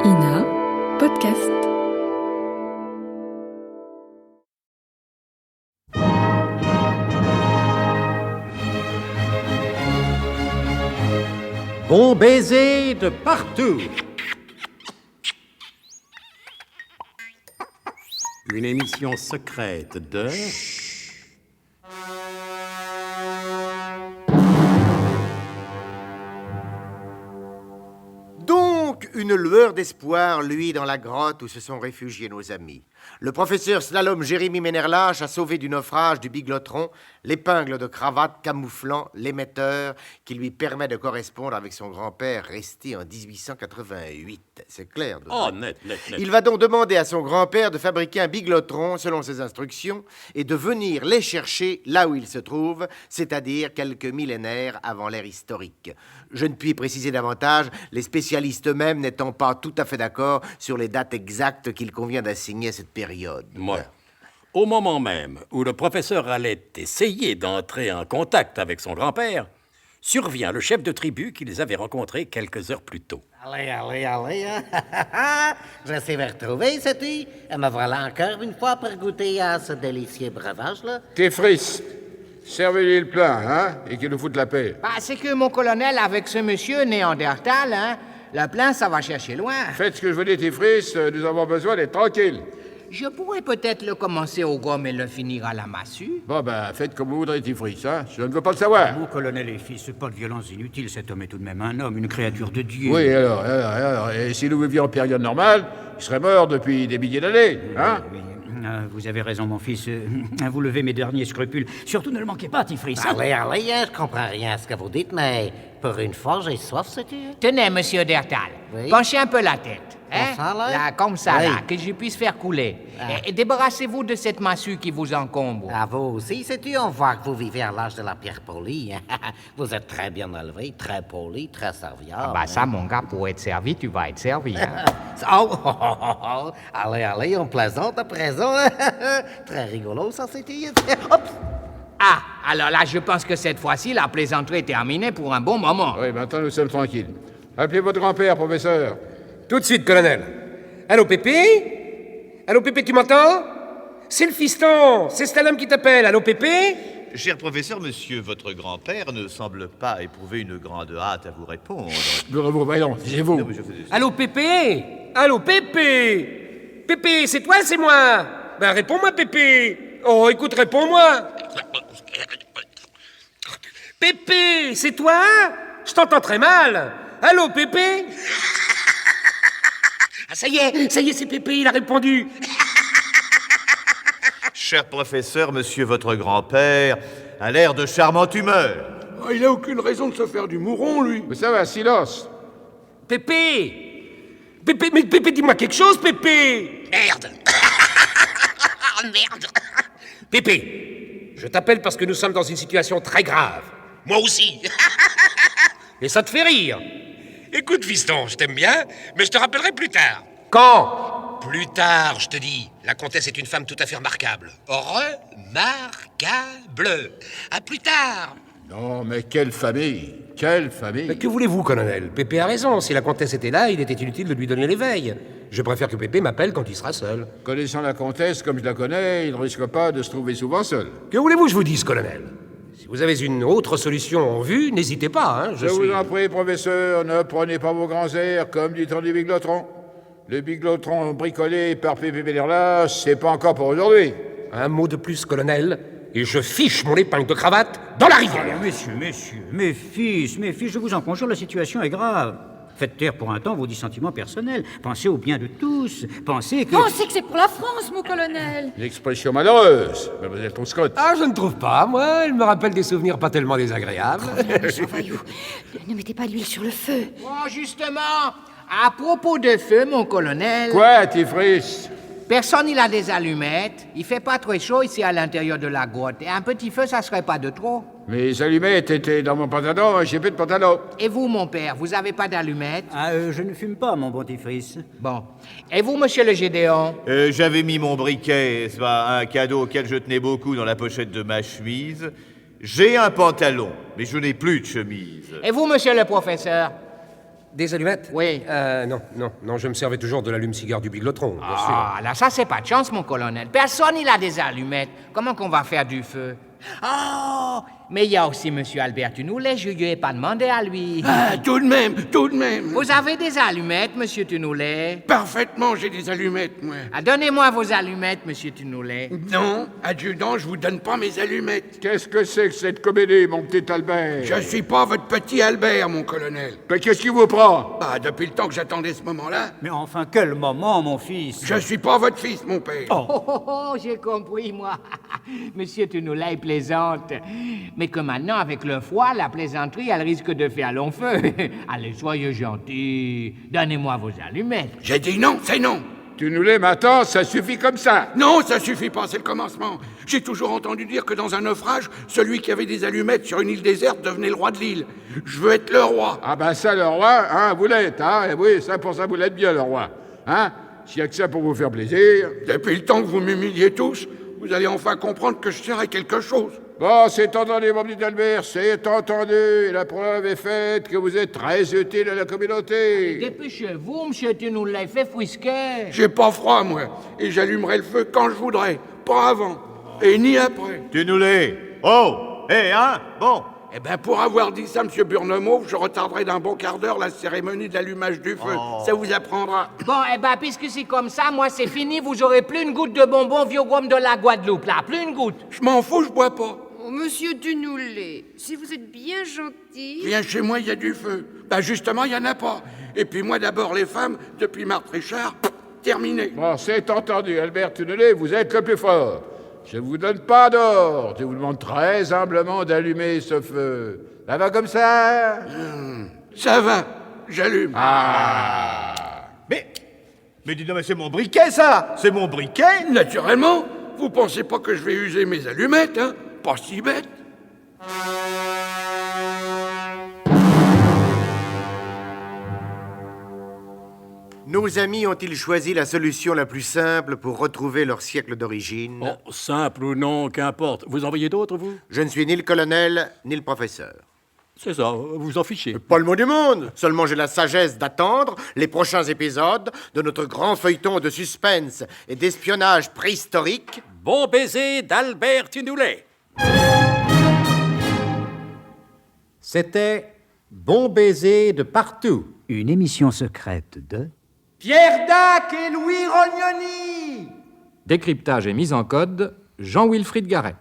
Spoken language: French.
Ina Podcast. Bon baiser de partout. Une émission secrète de... Donc, une lueur d'espoir luit dans la grotte où se sont réfugiés nos amis. Le professeur Slalom Jérémy Ménerlache a sauvé du naufrage du biglotron l'épingle de cravate camouflant l'émetteur qui lui permet de correspondre avec son grand-père resté en 1888. C'est clair. Oh, net. Il va donc demander à son grand-père de fabriquer un biglotron selon ses instructions et de venir les chercher là où ils se trouvent, c'est-à-dire quelques millénaires avant l'ère historique. Je ne puis préciser davantage, les spécialistes eux-mêmes n'étant pas tout à fait d'accord sur les dates exactes qu'il convient d'assigner à cette période. Moi. Au moment même où le professeur allait essayer d'entrer en contact avec son grand-père, survient le chef de tribu qui les avait rencontrés quelques heures plus tôt. Allez, hein. Je sais vous retrouver, sais-tu? Et me voilà encore une fois pour goûter à ce délicieux breuvage-là. Tes frisses, servez-lui le plein, hein, et qu'il nous foute la paix. Bah, c'est que mon colonel, avec ce monsieur Néandertal, hein, le plein, ça va chercher loin. Faites ce que je vous dis, tes frisses, nous avons besoin d'être tranquilles. Je pourrais peut-être le commencer au gomme et le finir à la massue. Bon, faites comme vous voudrez, tes frisses, hein, je ne veux pas le savoir. Mon colonel et fils, pas de violence inutile, cet homme est tout de même un homme, une créature de Dieu. Oui, alors, et si nous vivions en période normale, il serait mort depuis des milliers d'années, hein. Oui. Vous avez raison, mon fils. Vous levez mes derniers scrupules. Surtout, ne le manquez pas, Tifris. Allez, hein, je comprends rien à ce que vous dites, mais pour une fois, j'ai soif, sais-tu? Tenez, monsieur Dertal, Oui. penchez un peu la tête. Hein? Comme ça, là? Comme ça, Oui. là, que je puisse faire couler. Et débarrassez-vous de cette massue qui vous encombre. À vous aussi, sais-tu? On voit que vous vivez à l'âge de la pierre polie. Vous êtes très bien élevé, très poli, très serviable. Bah ça, mon gars, pour être servi, tu vas être servi. Hein? Oh. Allez, on plaisante à présent. Très rigolo, ça, c'était. Hop! Ah, alors là, je pense que cette fois-ci, la plaisanterie est terminée pour un bon moment. Oui, maintenant nous sommes tranquilles. Appelez votre grand-père, professeur. Tout de suite, colonel. Allô, Pépé? Allô, Pépé, tu m'entends? C'est le fiston, c'est Slalom qui t'appelle. Allô, Pépé? Cher professeur, monsieur, votre grand-père ne semble pas éprouver une grande hâte à vous répondre. Voyons, c'est vous. Allô, Pépé? Allô, Pépé? Pépé, c'est toi, c'est moi? Ben, réponds-moi, Pépé. Oh, écoute, réponds-moi. Pépé, c'est toi? Je t'entends très mal. Allô, Pépé? Ah, ça y est, c'est Pépé, il a répondu. Cher professeur, monsieur, votre grand-père a l'air de charmante humeur. Il a aucune raison de se faire du mouron, lui. Mais ça va, silence. Pépé! Mais Pépé, dis-moi quelque chose, Pépé! Merde! Merde! Pépé, je t'appelle parce que nous sommes dans une situation très grave. Moi aussi! Et ça te fait rire? Écoute, fiston, je t'aime bien, mais je te rappellerai plus tard. Quand? Plus tard, je te dis. La comtesse est une femme tout à fait remarquable. Remarquable! À plus tard! Non, mais quelle famille. Quelle famille. Mais que voulez-vous, colonel? Pépé a raison. Si la comtesse était là, il était inutile de lui donner l'éveil. Je préfère que Pépé m'appelle quand il sera seul. Connaissant la comtesse comme je la connais, il ne risque pas de se trouver souvent seul. Que voulez-vous que je vous dise, colonel? Si vous avez une autre solution en vue, n'hésitez pas, hein. Je vous en prie, professeur, ne prenez pas vos grands airs comme du temps du biglotron. Le biglotron bricolé par Pépé Ménerlache, c'est pas encore pour aujourd'hui. Un mot de plus, colonel, et je fiche mon épingle de cravate dans la rivière. Messieurs, mes fils, je vous en conjure, la situation est grave. Faites taire pour un temps vos dissentiments personnels. Pensez au bien de tous. Pensez que... Pensez que c'est pour la France, mon colonel. Une expression malheureuse, mademoiselle Truscott. Ah, je ne trouve pas, moi. Elle me rappelle des souvenirs pas tellement désagréables. Méchant voyou. Ne mettez pas l'huile sur le feu. Oh, justement, à propos de feu, mon colonel... Quoi, Tifris? Personne il a des allumettes. Il fait pas très chaud ici à l'intérieur de la grotte. Et un petit feu, ça serait pas de trop. Mes allumettes étaient dans mon pantalon, j'ai plus de pantalon. Et vous, mon père, vous avez pas d'allumettes? je ne fume pas, mon bon Tifris. Bon. Et vous, monsieur le Gédéon? J'avais mis mon briquet, c'est pas un cadeau auquel je tenais beaucoup dans la pochette de ma chemise. J'ai un pantalon, mais je n'ai plus de chemise. Et vous, monsieur le professeur? Des allumettes? Oui. Non, je me servais toujours de l'allume-cigare du biglotron, bien sûr. Ah, là, ça, c'est pas de chance, mon colonel. Personne, il a des allumettes. Comment qu'on va faire du feu? Oh, mais il y a aussi Monsieur Albert Tunoulet, je lui ai pas demandé à lui. Ah, tout de même. Vous avez des allumettes, Monsieur Tunoulet? Parfaitement, j'ai des allumettes, moi. Ah, donnez-moi vos allumettes, Monsieur Tunoulet. Non, adjudant, je vous donne pas mes allumettes. Qu'est-ce que c'est que cette comédie, mon petit Albert? Je suis pas votre petit Albert, mon colonel. Mais qu'est-ce qui vous prend? Ah, depuis le temps que j'attendais ce moment-là, Mais enfin, quel moment, mon fils! je suis pas votre fils, mon père. Oh, j'ai compris, moi. Monsieur Tunoulet plaisante. Mais que maintenant, avec le froid, la plaisanterie, elle risque de faire long feu. Allez, soyez gentil. Donnez-moi vos allumettes. J'ai dit non, c'est non. Tu nous les m'attends, ça suffit comme ça. Non, ça suffit pas, c'est le commencement. J'ai toujours entendu dire que dans un naufrage, celui qui avait des allumettes sur une île déserte devenait le roi de l'île. Je veux être le roi. Ah ben ça, le roi, hein, vous l'êtes, hein? Et oui, ça, pour ça, vous l'êtes bien, le roi. Hein? S'il y a que ça pour vous faire plaisir. Depuis le temps que vous m'humiliez tous, vous allez enfin comprendre que je sers à quelque chose. Bon, c'est entendu, mon petit Albert, c'est entendu. Et la preuve est faite que vous êtes très utile à la communauté. Dépêchez-vous, Monsieur Tunoulet, fait fouisquer. J'ai pas froid, moi, et j'allumerai le feu quand je voudrais, pas avant, et ni après. Tu nous les. Oh! Hé, hein? Bon. Eh ben, pour avoir dit ça, Monsieur Burnemauve, je retarderai d'un bon quart d'heure la cérémonie d'allumage du feu. Ça vous apprendra. Bon, eh ben, puisque c'est comme ça, moi, c'est fini. Vous aurez plus une goutte de bonbon vieux gomme de la Guadeloupe, là. Plus une goutte. Je m'en fous, je bois pas. Oh, monsieur Tunoulet, si vous êtes bien gentil... Viens chez moi, il y a du feu. Ben, justement, il y en a pas. Et puis moi, d'abord, les femmes, depuis Marthe Richard, terminé. Bon, c'est entendu, Albert Tunelé, vous êtes le plus fort. Je ne vous donne pas d'ordre. Je vous demande très humblement d'allumer ce feu. Ça va comme ça? Ça va, j'allume. Mais dis donc, mais c'est mon briquet, ça! C'est mon briquet! Naturellement, vous pensez pas que je vais user mes allumettes, hein? Pas si bête. Nos amis ont-ils choisi la solution la plus simple pour retrouver leur siècle d'origine? Oh, simple ou non, qu'importe. Vous en voyez d'autres, vous? Je ne suis ni le colonel, ni le professeur. C'est ça, vous en fichez. Pas le mot du monde. Seulement j'ai la sagesse d'attendre les prochains épisodes de notre grand feuilleton de suspense et d'espionnage préhistorique. Bon baiser d'Albert Tunoulet. C'était Bon baiser de partout. Une émission secrète de... Pierre Dac et Louis Rognoni. Décryptage et mise en code, Jean-Wilfried Garrett.